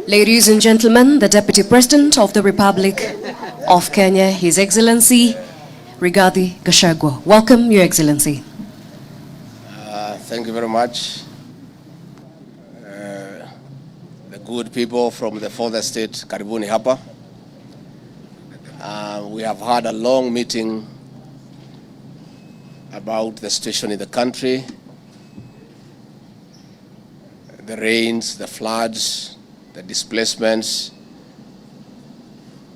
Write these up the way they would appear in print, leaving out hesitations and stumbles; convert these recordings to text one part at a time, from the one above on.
Ladies and gentlemen, the Deputy President of the Republic of Kenya, His Excellency Rigathi Gachagua. Welcome, Your Excellency. Thank you very much. The good people from the further state, Karibuni hapa. We have had a long meeting about the situation in the country, the rains, the floods, the displacements,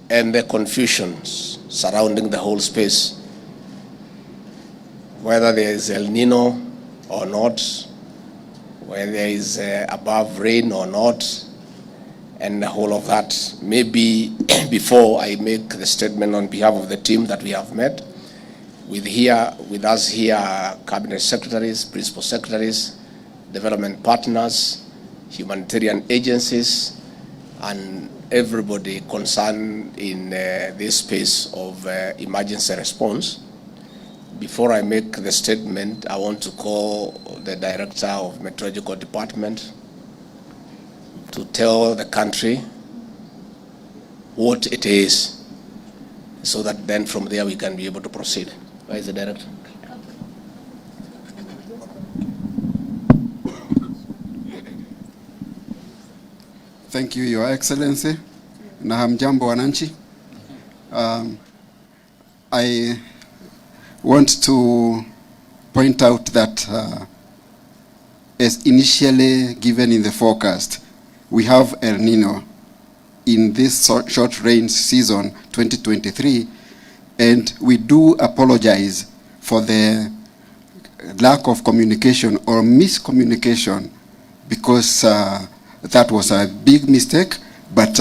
and the confusions surrounding the whole space. Whether there is El Nino or not, whether there is above rain or not, and the whole of that. Maybe before I make the statement on behalf of the team that we have met, with us here, cabinet secretaries, principal secretaries, development partners, humanitarian agencies, and everybody concerned in this space of emergency response. Before I make the statement, I want to call the Director of Meteorological Department to tell the country what it is, so that then from there we can be able to proceed. Where is the Director? Thank you, Your Excellency. Na hamjambo wananchi. I want to point out that as initially given in the forecast, we have El Nino in this short rain season 2023, and we do apologize for the lack of communication or miscommunication, because that was a big mistake, but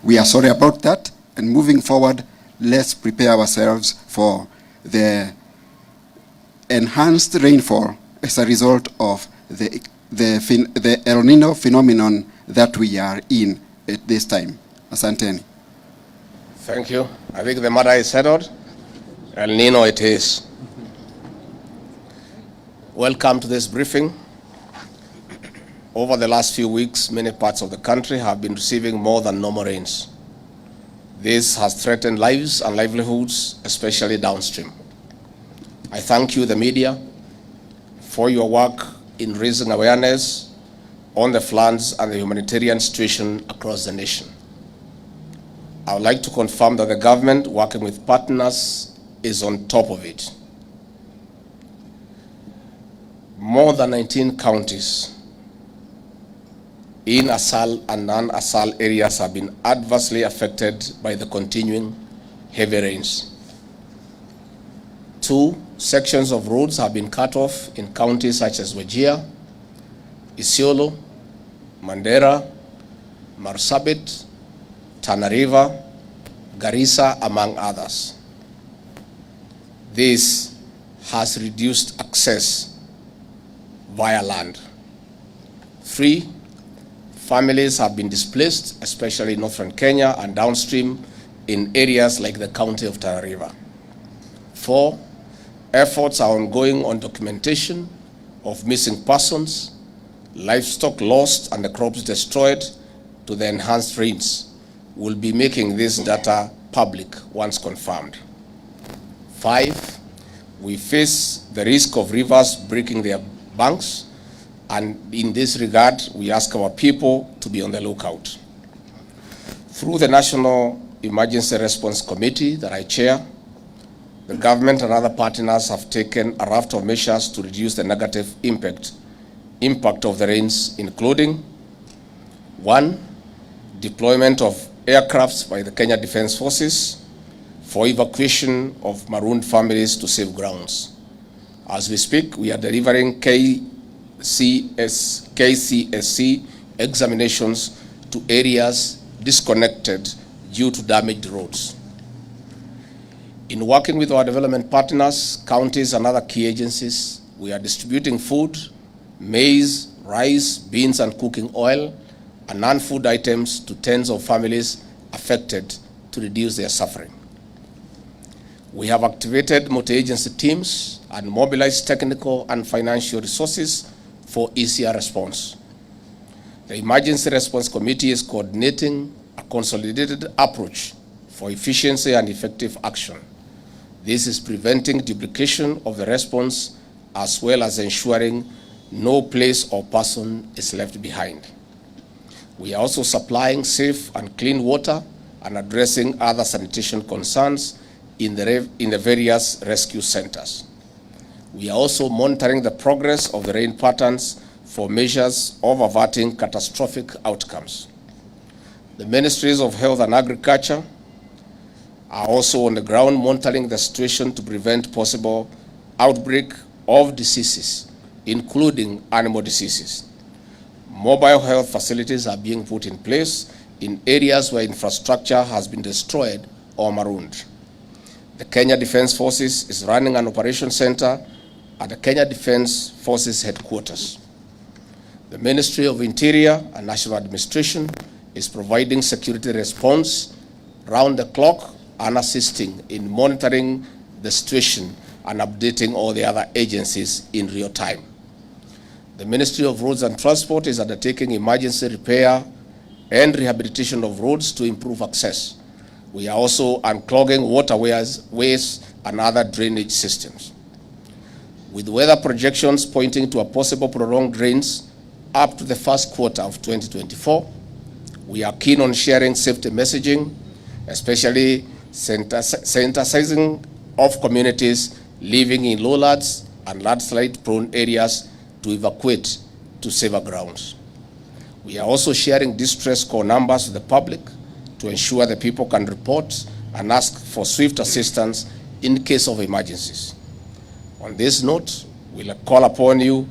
we are sorry about that. And moving forward, let's prepare ourselves for the enhanced rainfall as a result of the El Nino phenomenon that we are in at this time. Asanteni. Thank you. I think the matter is settled. El Nino it is. Welcome to this briefing. Over the last few weeks, many parts of the country have been receiving more than normal rains. This has threatened lives and livelihoods, especially downstream. I thank you, the media, for your work in raising awareness on the floods and the humanitarian situation across the nation. I would like to confirm that the government, working with partners, is on top of it. More than 19 counties in ASAL and non-ASAL areas have been adversely affected by the continuing heavy rains. 2 sections of roads have been cut off in counties such as Wajir, Isiolo, Mandera, Marsabit, Tana River, Garissa, among others. This has reduced access via land. 3 families have been displaced, especially in northern Kenya and downstream in areas like the county of Tana River. 4 efforts are ongoing on documentation of missing persons, livestock lost, and the crops destroyed to the enhanced rains. We'll be making this data public once confirmed. 5, we face the risk of rivers breaking their banks, and in this regard, we ask our people to be on the lookout. Through the National Emergency Response Committee that I chair, the government and other partners have taken a raft of measures to reduce the negative impact of the rains, including 1, deployment of aircrafts by the Kenya Defence Forces for evacuation of marooned families to safe grounds. As we speak, we are delivering KCSC examinations to areas disconnected due to damaged roads. In working with our development partners, counties, and other key agencies, we are distributing food, maize, rice, beans, and cooking oil, and non-food items to tens of families affected to reduce their suffering. We have activated multi-agency teams and mobilized technical and financial resources for easier response. The Emergency Response Committee is coordinating a consolidated approach for efficiency and effective action. This is preventing duplication of the response as well as ensuring no place or person is left behind. We are also supplying safe and clean water and addressing other sanitation concerns in the various rescue centers. We are also monitoring the progress of the rain patterns for measures of averting catastrophic outcomes. The Ministries of Health and Agriculture are also on the ground monitoring the situation to prevent possible outbreak of diseases, including animal diseases. Mobile health facilities are being put in place in areas where infrastructure has been destroyed or marooned. The Kenya Defence Forces is running an operation center at the Kenya Defence Forces headquarters. The Ministry of Interior and National Administration is providing security response round the clock and assisting in monitoring the situation and updating all the other agencies in real time. The Ministry of Roads and Transport is undertaking emergency repair and rehabilitation of roads to improve access. We are also unclogging waterways and other drainage systems. With weather projections pointing to a possible prolonged rains up to the first quarter of 2024, we are keen on sharing safety messaging, especially sensitizing of communities living in lowlands and landslide-prone areas to evacuate to safer grounds. We are also sharing distress call numbers to the public to ensure that people can report and ask for swift assistance in case of emergencies. On this note, we'll call upon you,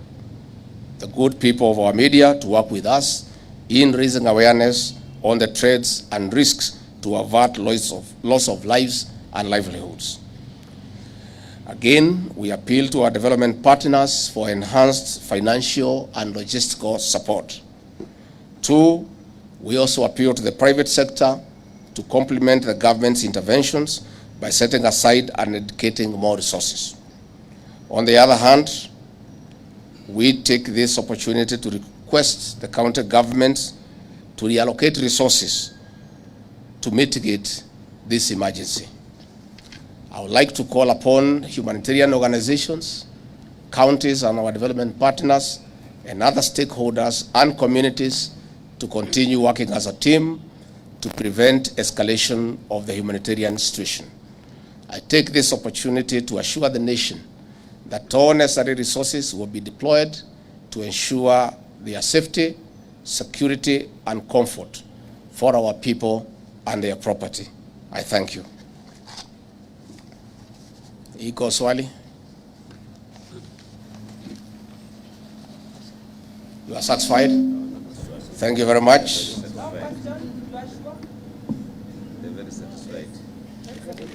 the good people of our media, to work with us in raising awareness on the threats and risks to avert loss of lives and livelihoods. Again, we appeal to our development partners for enhanced financial and logistical support. 2, we also appeal to the private sector to complement the government's interventions by setting aside and dedicating more resources. On the other hand, we take this opportunity to request the county governments to reallocate resources to mitigate this emergency. I would like to call upon humanitarian organizations, counties and our development partners, and other stakeholders and communities to continue working as a team to prevent escalation of the humanitarian situation. I take this opportunity to assure the nation that all necessary resources will be deployed to ensure their safety, security, and comfort for our people and their property. I thank you. Iko swali? You are satisfied? Thank you very much.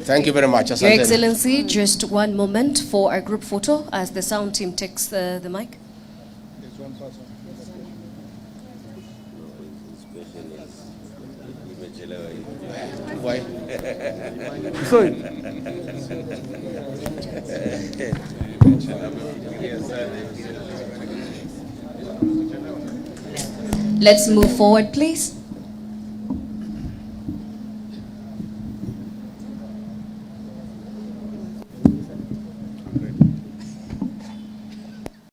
Thank you very much. Your Excellency, just one moment for our group photo as the sound team takes the mic. There's one person. Why? Let's move forward, please.